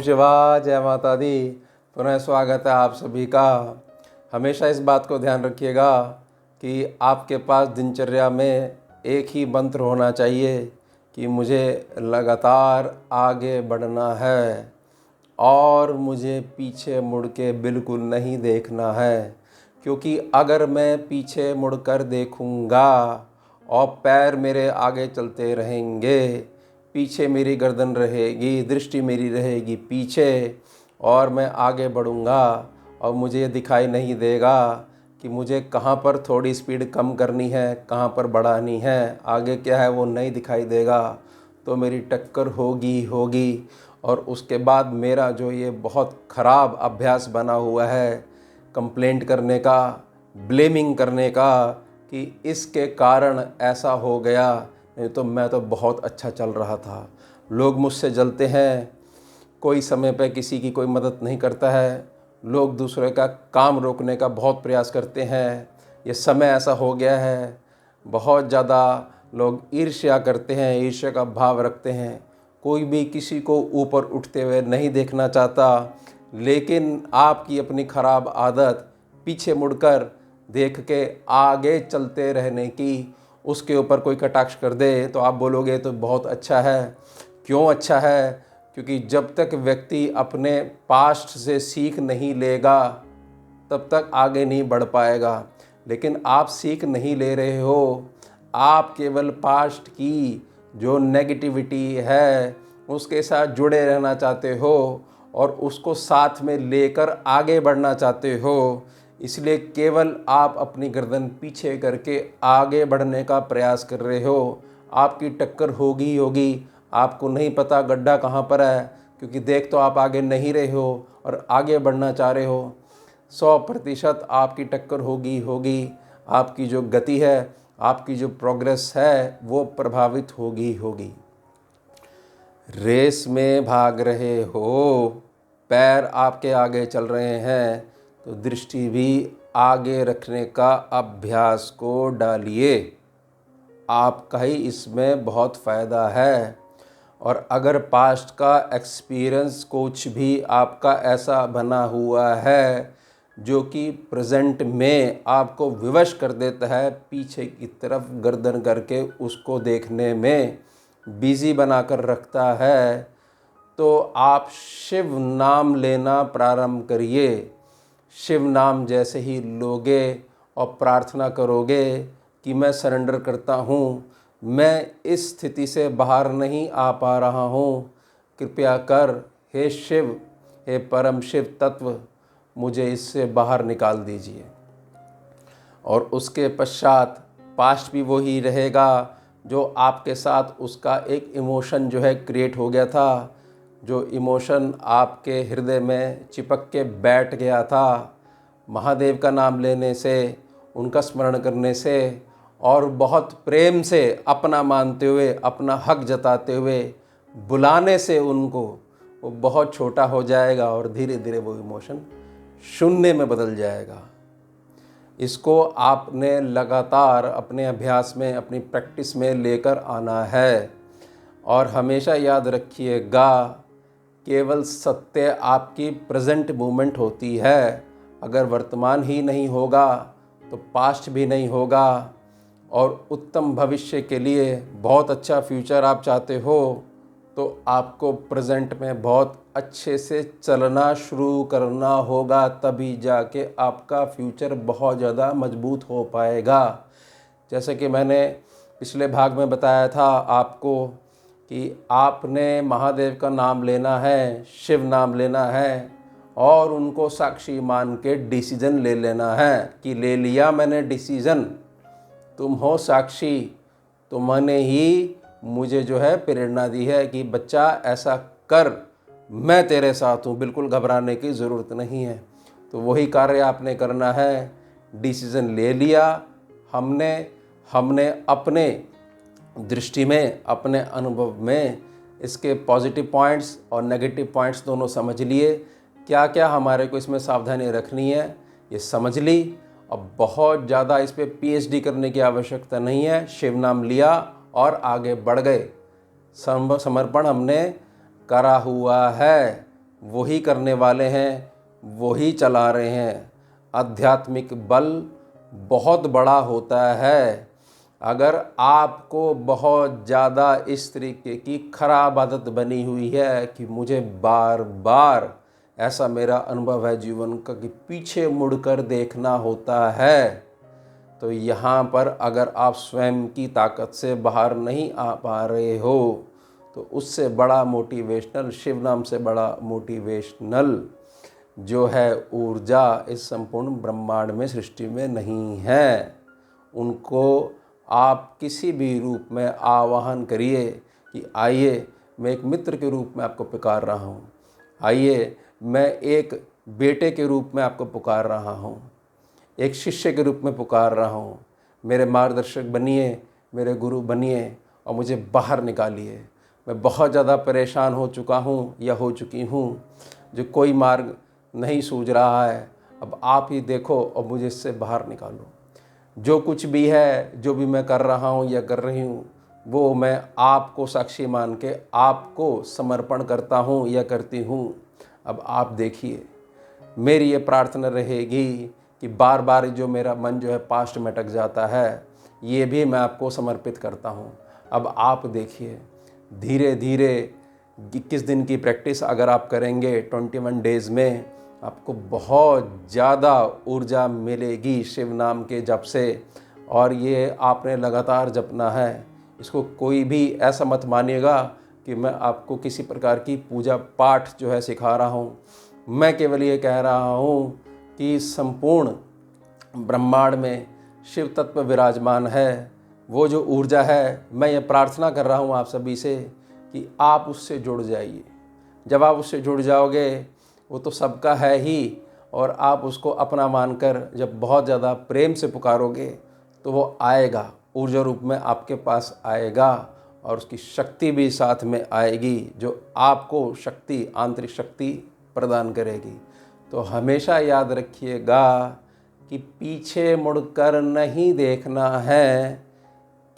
शिवाय, जय माता दी। पुनः स्वागत है आप सभी का। हमेशा इस बात को ध्यान रखिएगा कि आपके पास दिनचर्या में एक ही मंत्र होना चाहिए कि मुझे लगातार आगे बढ़ना है और मुझे पीछे मुड़ के बिल्कुल नहीं देखना है। क्योंकि अगर मैं पीछे मुड़कर देखूँगा और पैर मेरे आगे चलते रहेंगे, पीछे मेरी गर्दन रहेगी, दृष्टि मेरी रहेगी पीछे, और मैं आगे बढ़ूँगा और मुझे ये दिखाई नहीं देगा कि मुझे कहाँ पर थोड़ी स्पीड कम करनी है, कहाँ पर बढ़ानी है, आगे क्या है वो नहीं दिखाई देगा, तो मेरी टक्कर होगी। और उसके बाद मेरा जो ये बहुत ख़राब अभ्यास बना हुआ है कंप्लेंट करने का, ब्लेमिंग करने का कि इसके कारण ऐसा हो गया, नहीं तो मैं तो बहुत अच्छा चल रहा था। लोग मुझसे जलते हैं, कोई समय पे किसी की कोई मदद नहीं करता है, लोग दूसरे का काम रोकने का बहुत प्रयास करते हैं। ये समय ऐसा हो गया है, बहुत ज़्यादा लोग ईर्ष्या करते हैं, ईर्ष्या का भाव रखते हैं। कोई भी किसी को ऊपर उठते हुए नहीं देखना चाहता, लेकिन आपकी अपनी ख़राब आदत पीछे मुड़कर देख के आगे चलते रहने की, उसके ऊपर कोई कटाक्ष कर दे तो आप बोलोगे तो बहुत अच्छा है। क्यों अच्छा है? क्योंकि जब तक व्यक्ति अपने पास्ट से सीख नहीं लेगा तब तक आगे नहीं बढ़ पाएगा। लेकिन आप सीख नहीं ले रहे हो, आप केवल पास्ट की जो नेगेटिविटी है उसके साथ जुड़े रहना चाहते हो और उसको साथ में लेकर आगे बढ़ना चाहते हो। इसलिए केवल आप अपनी गर्दन पीछे करके आगे बढ़ने का प्रयास कर रहे हो। आपकी टक्कर होगी, आपको नहीं पता गड्ढा कहाँ पर है, क्योंकि देख तो आप आगे नहीं रहे हो और आगे बढ़ना चाह रहे हो। 100% आपकी टक्कर होगी। आपकी जो गति है, आपकी जो प्रोग्रेस है वो प्रभावित होगी। रेस में भाग रहे हो, पैर आपके आगे चल रहे हैं, तो दृष्टि भी आगे रखने का अभ्यास को डालिए। आपका ही इसमें बहुत फ़ायदा है। और अगर पास्ट का एक्सपीरियंस कुछ भी आपका ऐसा बना हुआ है जो कि प्रेजेंट में आपको विवश कर देता है, पीछे की तरफ गर्दन करके उसको देखने में बिज़ी बनाकर रखता है, तो आप शिव नाम लेना प्रारंभ करिए। शिव नाम जैसे ही लोगे और प्रार्थना करोगे कि मैं सरेंडर करता हूँ, मैं इस स्थिति से बाहर नहीं आ पा रहा हूँ, कृपया कर हे शिव, हे परम शिव तत्व, मुझे इससे बाहर निकाल दीजिए। और उसके पश्चात पास्ट भी वही रहेगा जो आपके साथ उसका एक इमोशन जो है क्रिएट हो गया था, जो इमोशन आपके हृदय में चिपक के बैठ गया था महादेव का नाम लेने से, उनका स्मरण करने से और बहुत प्रेम से अपना मानते हुए, अपना हक जताते हुए बुलाने से उनको, वो बहुत छोटा हो जाएगा और धीरे धीरे वो इमोशन शून्य में बदल जाएगा। इसको आपने लगातार अपने अभ्यास में, अपनी प्रैक्टिस में लेकर आना है। और हमेशा याद रखिएगा, केवल सत्य आपकी प्रेजेंट मूवमेंट होती है। अगर वर्तमान ही नहीं होगा तो पास्ट भी नहीं होगा। और उत्तम भविष्य के लिए, बहुत अच्छा फ्यूचर आप चाहते हो, तो आपको प्रेजेंट में बहुत अच्छे से चलना शुरू करना होगा, तभी जाके आपका फ्यूचर बहुत ज़्यादा मजबूत हो पाएगा। जैसे कि मैंने पिछले भाग में बताया था आपको कि आपने महादेव का नाम लेना है, शिव नाम लेना है और उनको साक्षी मान के डिसीज़न ले लेना है कि ले लिया मैंने डिसीज़न, तुम हो साक्षी, तुमने ही मुझे जो है प्रेरणा दी है कि बच्चा ऐसा कर, मैं तेरे साथ हूँ, बिल्कुल घबराने की ज़रूरत नहीं है। तो वही कार्य आपने करना है। डिसीज़न ले लिया हमने अपने दृष्टि में, अपने अनुभव में इसके पॉजिटिव पॉइंट्स और नेगेटिव पॉइंट्स दोनों समझ लिए। क्या क्या हमारे को इसमें सावधानी रखनी है ये समझ ली। अब बहुत ज़्यादा इस पर PhD करने की आवश्यकता नहीं है। शिव नाम लिया और आगे बढ़ गए। समर्पण हमने करा हुआ है, वही करने वाले हैं, वही चला रहे हैं। आध्यात्मिक बल बहुत बड़ा होता है। अगर आपको बहुत ज़्यादा इस तरीके की खराब आदत बनी हुई है कि मुझे बार बार, ऐसा मेरा अनुभव है जीवन का, कि पीछे मुड़कर देखना होता है, तो यहाँ पर अगर आप स्वयं की ताकत से बाहर नहीं आ पा रहे हो तो उससे बड़ा मोटिवेशनल, शिव नाम से बड़ा मोटिवेशनल जो है ऊर्जा इस संपूर्ण ब्रह्मांड में, सृष्टि में नहीं है। उनको आप किसी भी रूप में आवाहन करिए कि आइए, मैं एक मित्र के रूप में आपको पुकार रहा हूँ, आइए मैं एक बेटे के रूप में आपको पुकार रहा हूँ, एक शिष्य के रूप में पुकार रहा हूँ। मेरे मार्गदर्शक बनिए, मेरे गुरु बनिए और मुझे बाहर निकालिए। मैं बहुत ज़्यादा परेशान हो चुका हूँ या हो चुकी हूँ, जो कोई मार्ग नहीं सूझ रहा है। अब आप ही देखो और मुझे इससे बाहर निकालो। जो कुछ भी है, जो भी मैं कर रहा हूँ या कर रही हूँ, वो मैं आपको साक्षी मान के आपको समर्पण करता हूँ या करती हूँ। अब आप देखिए, मेरी ये प्रार्थना रहेगी कि बार बार जो मेरा मन जो है पास्ट में अटक जाता है, ये भी मैं आपको समर्पित करता हूँ। अब आप देखिए, धीरे धीरे 21 दिन की प्रैक्टिस अगर आप करेंगे 21 डेज़ में, आपको बहुत ज़्यादा ऊर्जा मिलेगी शिव नाम के जप से। और ये आपने लगातार जपना है। इसको कोई भी ऐसा मत मानिएगा कि मैं आपको किसी प्रकार की पूजा पाठ जो है सिखा रहा हूँ। मैं केवल ये कह रहा हूँ कि संपूर्ण ब्रह्मांड में शिव तत्व विराजमान है। वो जो ऊर्जा है, मैं ये प्रार्थना कर रहा हूँ आप सभी से कि आप उससे जुड़ जाइए। जब आप उससे जुड़ जाओगे, वो तो सबका है ही, और आप उसको अपना मानकर जब बहुत ज़्यादा प्रेम से पुकारोगे तो वो आएगा, ऊर्जा रूप में आपके पास आएगा, और उसकी शक्ति भी साथ में आएगी जो आपको शक्ति, आंतरिक शक्ति प्रदान करेगी। तो हमेशा याद रखिएगा कि पीछे मुड़कर नहीं देखना है।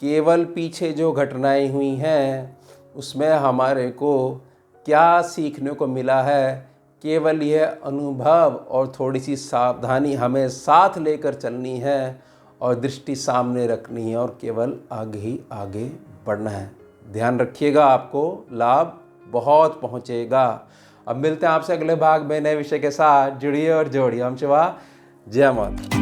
केवल पीछे जो घटनाएं हुई हैं उसमें हमारे को क्या सीखने को मिला है, केवल यह अनुभव और थोड़ी सी सावधानी हमें साथ लेकर चलनी है और दृष्टि सामने रखनी है और केवल आगे ही आगे बढ़ना है। ध्यान रखिएगा, आपको लाभ बहुत पहुँचेगा। अब मिलते हैं आपसे अगले भाग में नए विषय के साथ। जुड़िए और जोड़िए। हम शिवा, जय माता।